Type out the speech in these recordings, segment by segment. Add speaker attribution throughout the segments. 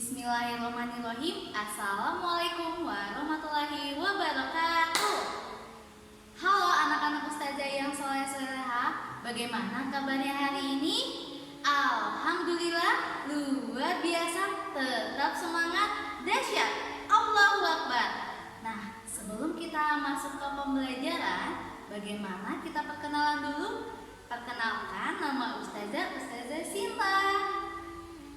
Speaker 1: Bismillahirrahmanirrahim. Assalamualaikum warahmatullahi wabarakatuh. Halo anak-anak ustazah yang soleh-soleha, bagaimana kabarnya hari ini? Alhamdulillah, luar biasa, tetap semangat, dahsyat, Allahu Akbar. Nah, sebelum kita masuk ke pembelajaran, bagaimana kita perkenalan dulu? Perkenalkan, nama Ustazah Sinta.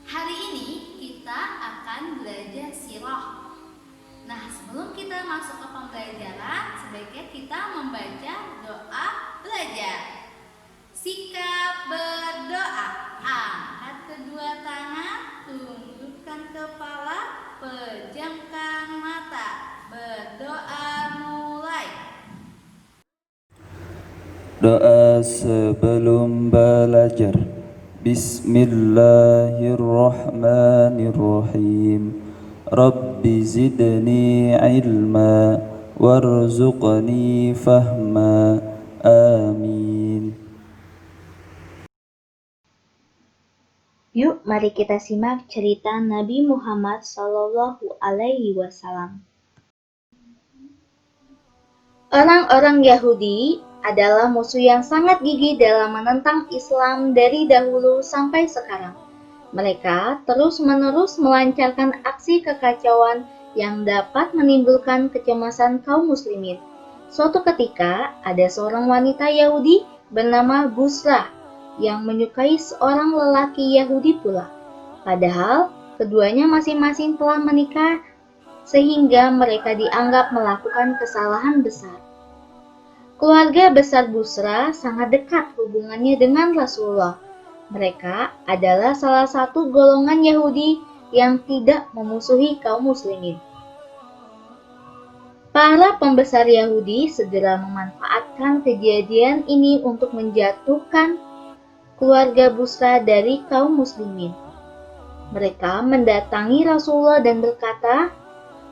Speaker 1: Hari ini kita akan belajar sirah. Nah, sebelum kita masuk ke pembelajaran, sebaiknya kita membaca doa belajar. Sikap berdoa. Angkat kedua tangan, tundukkan kepala, pejamkan mata. Berdoa mulai.
Speaker 2: Doa sebelum belajar. Bismillahirrahmanirrahim. Rabbi zidni ilma warzuqni fahma. Amin.
Speaker 3: Yuk, mari kita simak cerita Nabi Muhammad Sallallahu Alaihi Wasallam. Orang-orang Yahudi adalah musuh yang sangat gigih dalam menentang Islam dari dahulu sampai sekarang. Mereka terus-menerus melancarkan aksi kekacauan yang dapat menimbulkan kecemasan kaum muslimin. Suatu ketika, ada seorang wanita Yahudi bernama Busra yang menyukai seorang lelaki Yahudi pula. Padahal, keduanya masing-masing telah menikah sehingga mereka dianggap melakukan kesalahan besar. Keluarga besar Busra sangat dekat hubungannya dengan Rasulullah. Mereka adalah salah satu golongan Yahudi yang tidak memusuhi kaum muslimin. Para pembesar Yahudi segera memanfaatkan kejadian ini untuk menjatuhkan keluarga Busra dari kaum muslimin. Mereka mendatangi Rasulullah dan berkata,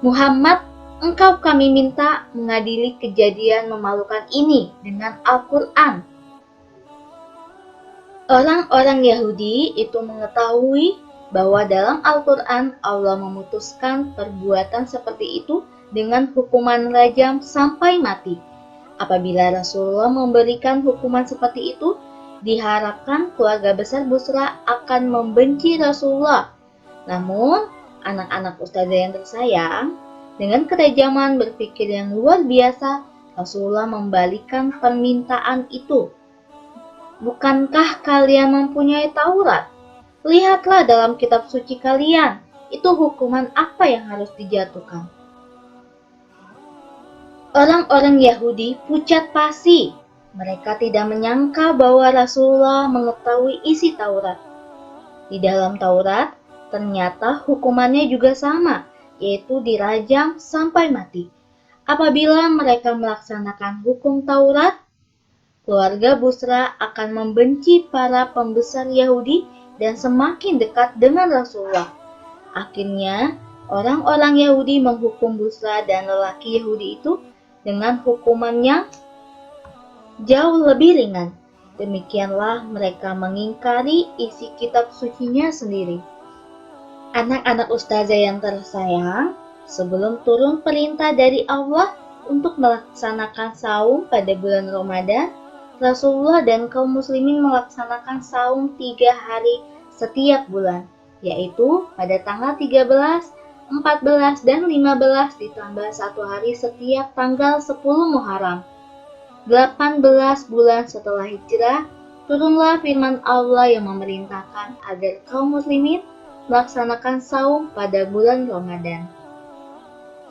Speaker 3: "Muhammad, engkau kami minta mengadili kejadian memalukan ini dengan Al-Quran." Orang-orang Yahudi itu mengetahui bahwa dalam Al-Quran Allah memutuskan perbuatan seperti itu dengan hukuman rajam sampai mati. Apabila Rasulullah memberikan hukuman seperti itu, diharapkan keluarga besar Busra akan membenci Rasulullah. Namun, anak-anak ustazah yang tersayang, dengan ketajaman berpikir yang luar biasa, Rasulullah membalikan permintaan itu. "Bukankah kalian mempunyai Taurat? Lihatlah dalam kitab suci kalian, itu hukuman apa yang harus dijatuhkan." Orang-orang Yahudi pucat pasi. Mereka tidak menyangka bahwa Rasulullah mengetahui isi Taurat. Di dalam Taurat, ternyata hukumannya juga sama, yaitu dirajam sampai mati. Apabila mereka melaksanakan hukum Taurat, keluarga Busra akan membenci para pembesar Yahudi dan semakin dekat dengan Rasulullah. Akhirnya, orang-orang Yahudi menghukum Busra dan lelaki Yahudi itu dengan hukuman yang jauh lebih ringan. Demikianlah mereka mengingkari isi kitab sucinya sendiri. Anak-anak ustazah yang tersayang, sebelum turun perintah dari Allah untuk melaksanakan saum pada bulan Ramadan, Rasulullah dan kaum muslimin melaksanakan saum 3 hari setiap bulan, yaitu pada tanggal 13, 14, dan 15 ditambah 1 hari setiap tanggal 10 Muharram. 18 bulan setelah hijrah, turunlah firman Allah yang memerintahkan agar kaum muslimin melaksanakan saum pada bulan Ramadan.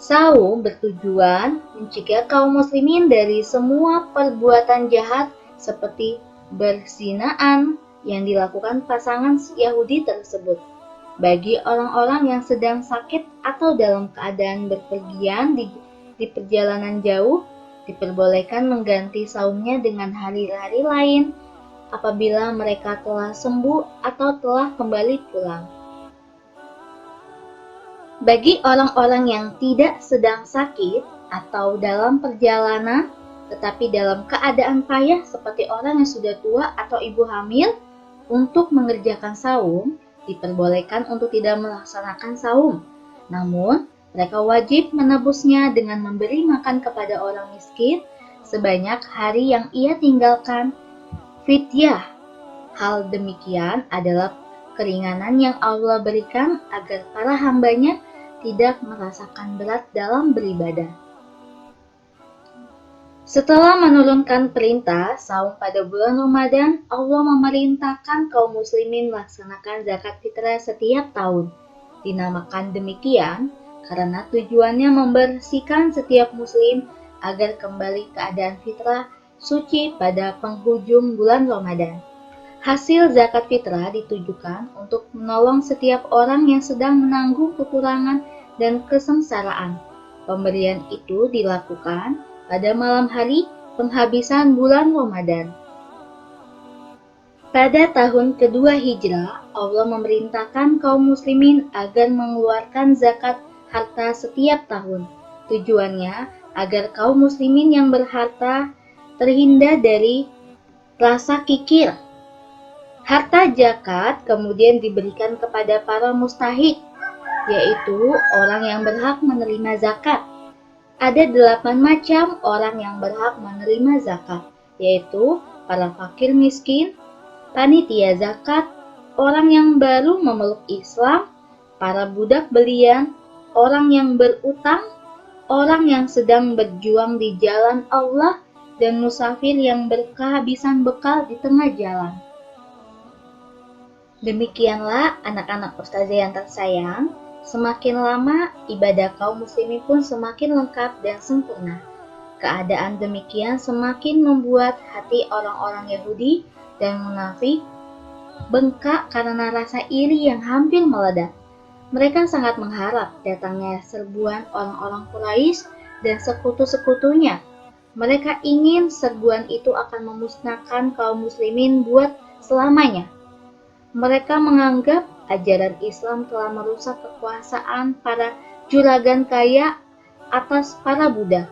Speaker 3: Saum bertujuan mencegah kaum muslimin dari semua perbuatan jahat seperti berzinaan yang dilakukan pasangan Yahudi tersebut. Bagi orang-orang yang sedang sakit atau dalam keadaan berpergian di perjalanan jauh, diperbolehkan mengganti saumnya dengan hari-hari lain apabila mereka telah sembuh atau telah kembali pulang. Bagi orang-orang yang tidak sedang sakit atau dalam perjalanan, tetapi dalam keadaan payah seperti orang yang sudah tua atau ibu hamil, untuk mengerjakan saum, diperbolehkan untuk tidak melaksanakan saum. Namun, mereka wajib menebusnya dengan memberi makan kepada orang miskin sebanyak hari yang ia tinggalkan. Fidyah. Hal demikian adalah keringanan yang Allah berikan agar para hambanya tidak merasakan berat dalam beribadah. Setelah menurunkan perintah saum pada bulan Ramadan, Allah memerintahkan kaum muslimin melaksanakan zakat fitrah setiap tahun. Dinamakan demikian karena tujuannya membersihkan setiap muslim agar kembali keadaan fitrah suci pada penghujung bulan Ramadan. Hasil zakat fitrah ditujukan untuk menolong setiap orang yang sedang menanggung kekurangan dan kesengsaraan. Pemberian itu dilakukan pada malam hari penghabisan bulan Ramadan. Pada tahun kedua Hijrah, Allah memerintahkan kaum muslimin agar mengeluarkan zakat harta setiap tahun. Tujuannya agar kaum muslimin yang berharta terhindar dari rasa kikir. Harta zakat kemudian diberikan kepada para mustahik, yaitu orang yang berhak menerima zakat. Ada 8 macam orang yang berhak menerima zakat, yaitu para fakir miskin, panitia zakat, orang yang baru memeluk Islam, para budak belian, orang yang berutang, orang yang sedang berjuang di jalan Allah, dan musafir yang berkehabisan bekal di tengah jalan. Demikianlah anak-anak Ustazah yang tersayang, semakin lama ibadah kaum muslimin pun semakin lengkap dan sempurna. Keadaan demikian semakin membuat hati orang-orang Yahudi dan munafik bengkak karena rasa iri yang hampir meledak. Mereka sangat mengharap datangnya serbuan orang-orang Quraisy dan sekutu-sekutunya. Mereka ingin serbuan itu akan memusnahkan kaum muslimin buat selamanya. Mereka menganggap ajaran Islam telah merusak kekuasaan para juragan kaya atas para budak.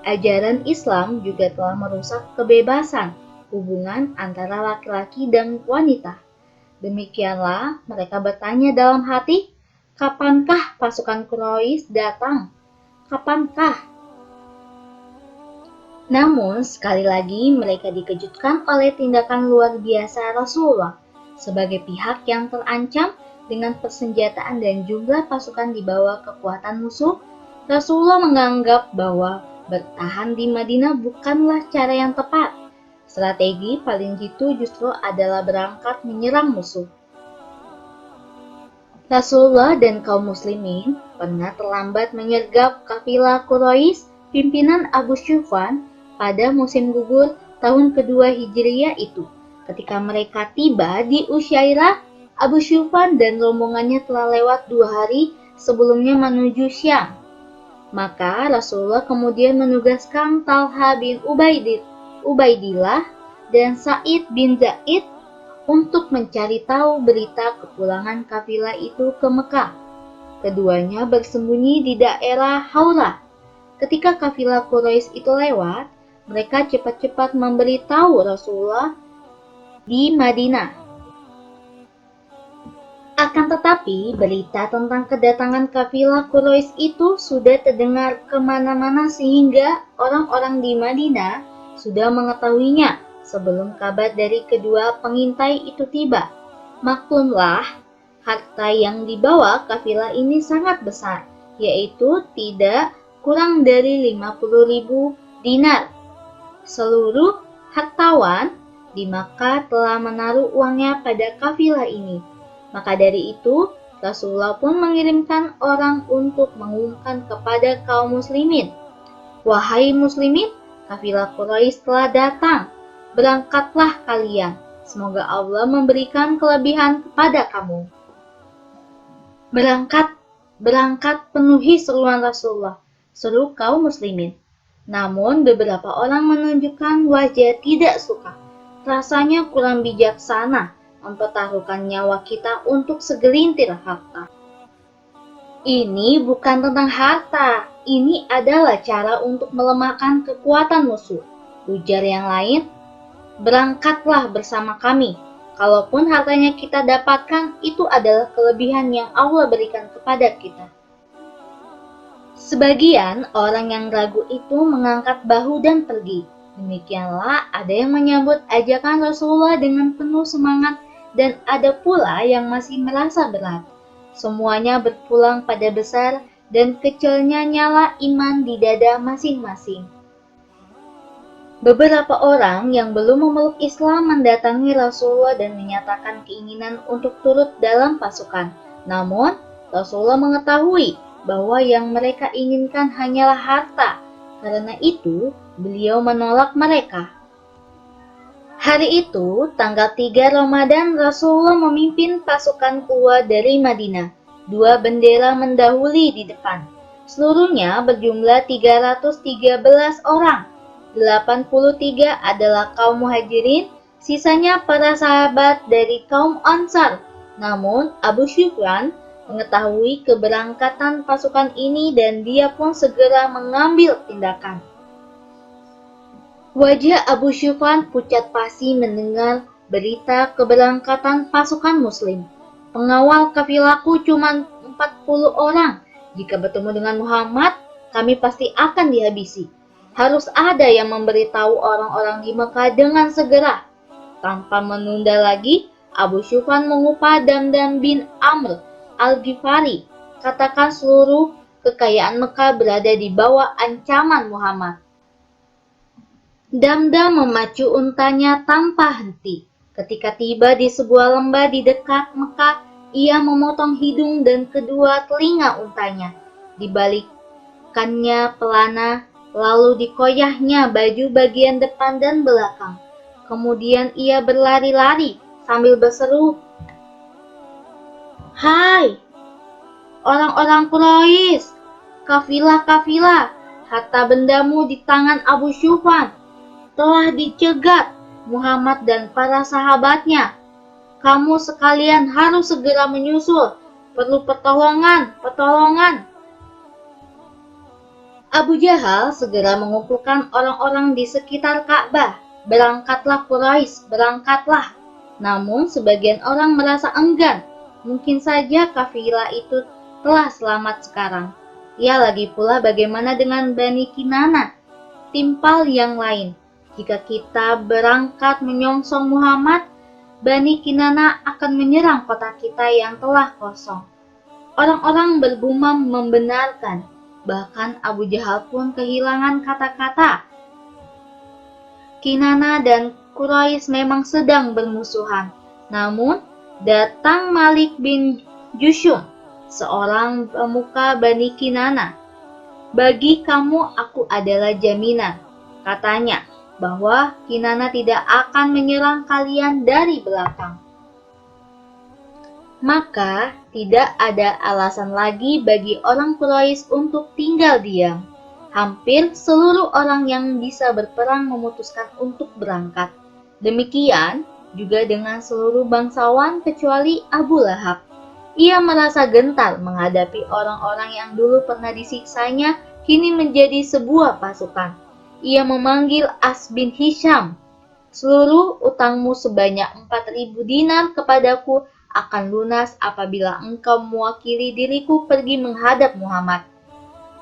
Speaker 3: Ajaran Islam juga telah merusak kebebasan hubungan antara laki-laki dan wanita. Demikianlah mereka bertanya dalam hati, kapankah pasukan Quraisy datang? Kapankah? Namun sekali lagi mereka dikejutkan oleh tindakan luar biasa Rasulullah. Sebagai pihak yang terancam dengan persenjataan dan jumlah pasukan di bawah kekuatan musuh, Rasulullah menganggap bahwa bertahan di Madinah bukanlah cara yang tepat. Strategi paling jitu justru adalah berangkat menyerang musuh. Rasulullah dan kaum muslimin pernah terlambat menyergap kafilah Quraisy pimpinan Abu Sufyan pada musim gugur tahun kedua Hijriyah itu. Ketika mereka tiba di Usyairah, Abu Sufyan dan rombongannya telah lewat 2 hari sebelumnya menuju Syam. Maka Rasulullah kemudian menugaskan Talha bin Ubaidillah dan Sa'id bin Zaid untuk mencari tahu berita kepulangan kafilah itu ke Mekah. Keduanya bersembunyi di daerah Haura. Ketika kafilah Quraisy itu lewat, mereka cepat-cepat memberitahu Rasulullah di Madinah. Akan tetapi, berita tentang kedatangan kafilah Quraisy itu sudah terdengar kemana-mana sehingga orang-orang di Madinah sudah mengetahuinya sebelum kabar dari kedua pengintai itu tiba. Maklumlah, harta yang dibawa kafilah ini sangat besar, yaitu tidak kurang dari 50.000 dinar. Seluruh hartawan di Makkah telah menaruh uangnya pada kafilah ini. Maka dari itu, Rasulullah pun mengirimkan orang untuk mengumumkan kepada kaum muslimin, "Wahai muslimin, kafilah Quraisy telah datang. Berangkatlah kalian. Semoga Allah memberikan kelebihan kepada kamu." Berangkat, berangkat penuhi seruan Rasulullah, seru kaum muslimin. Namun beberapa orang menunjukkan wajah tidak suka. Rasanya kurang bijaksana mempertaruhkan nyawa kita untuk segelintir harta. Ini bukan tentang harta, ini adalah cara untuk melemahkan kekuatan musuh. Ujar yang lain, "Berangkatlah bersama kami. Kalaupun hartanya kita dapatkan, itu adalah kelebihan yang Allah berikan kepada kita." Sebagian orang yang ragu itu mengangkat bahu dan pergi. Demikianlah ada yang menyambut ajakan Rasulullah dengan penuh semangat dan ada pula yang masih merasa berat. Semuanya berpulang pada besar dan kecilnya nyala iman di dada masing-masing. Beberapa orang yang belum memeluk Islam mendatangi Rasulullah dan menyatakan keinginan untuk turut dalam pasukan. Namun, Rasulullah mengetahui bahwa yang mereka inginkan hanyalah harta. Karena itu, beliau menolak mereka. Hari itu, tanggal 3 Ramadan, Rasulullah memimpin pasukan keluar dari Madinah. 2 bendera mendahului di depan. Seluruhnya berjumlah 313 orang. 83 adalah kaum muhajirin, sisanya para sahabat dari kaum Ansar. Namun, Abu Sufyan mengetahui keberangkatan pasukan ini dan dia pun segera mengambil tindakan. Wajah Abu Sufyan pucat pasi mendengar berita keberangkatan pasukan muslim. "Pengawal kafilahku cuma 40 orang. Jika bertemu dengan Muhammad, kami pasti akan dihabisi. Harus ada yang memberitahu orang-orang di Mekah dengan segera." Tanpa menunda lagi, Abu Sufyan mengupah Damdam bin Amr Al-Ghifari. Katakan seluruh kekayaan Mekah berada di bawah ancaman Muhammad. Damdam memacu untanya tanpa henti. Ketika tiba di sebuah lembah di dekat Mekah, ia memotong hidung dan kedua telinga untanya. Dibalikkannya pelana, lalu dikoyahnya baju bagian depan dan belakang. Kemudian ia berlari-lari sambil berseru, "Hai, orang-orang Quraisy, kafilah-kafilah, harta bendamu di tangan Abu Sufyan. Telah dicegat Muhammad dan para sahabatnya. Kamu sekalian harus segera menyusul. Perlu pertolongan, pertolongan." Abu Jahal segera mengumpulkan orang-orang di sekitar Ka'bah. "Berangkatlah Quraisy, berangkatlah." Namun sebagian orang merasa enggan. Mungkin saja kafilah itu telah selamat sekarang. Ya lagi pula bagaimana dengan Bani Kinana, timpal yang lain. Jika kita berangkat menyongsong Muhammad, Bani Kinana akan menyerang kota kita yang telah kosong. Orang-orang bergumam membenarkan. Bahkan Abu Jahal pun kehilangan kata-kata. Kinana dan Quraisy memang sedang bermusuhan. Namun, datang Malik bin Jushum, seorang pemuka Bani Kinana. "Bagi kamu aku adalah jaminan," katanya, "bahwa Kinana tidak akan menyerang kalian dari belakang." Maka tidak ada alasan lagi bagi orang Quraisy untuk tinggal diam. Hampir seluruh orang yang bisa berperang memutuskan untuk berangkat. Demikian juga dengan seluruh bangsawan kecuali Abu Lahab. Ia merasa gentar menghadapi orang-orang yang dulu pernah disiksanya, kini menjadi sebuah pasukan. Ia memanggil As bin Hisham. "Seluruh utangmu sebanyak 4.000 dinar kepadaku akan lunas apabila engkau mewakili diriku pergi menghadap Muhammad."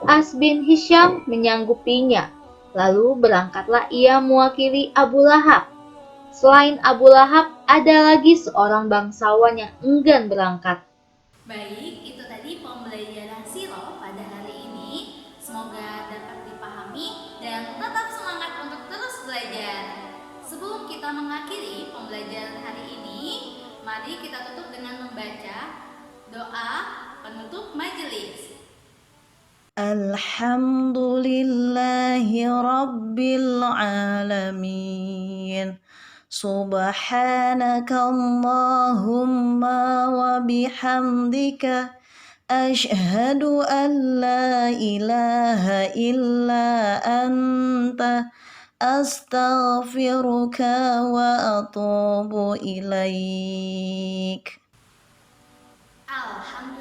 Speaker 3: As bin Hisham menyanggupinya. Lalu berangkatlah ia mewakili Abu Lahab. Selain Abu Lahab, ada lagi seorang bangsawan yang enggan berangkat.
Speaker 1: Baik, itu tadi pembelajaran siro pada hari ini. Semoga dapat dipahami dan tetap semangat untuk terus belajar. Sebelum kita kita mengakhiri pembelajaran hari ini, mari kita tutup dengan membaca doa penutup majelis.
Speaker 4: Alhamdulillahi Rabbil Alamin. Subhanaka Allahumma wa bihamdika Ashhadu an la ilaha illa anta astaghfiruka wa atubu ilaik.
Speaker 1: Alhamdulillah.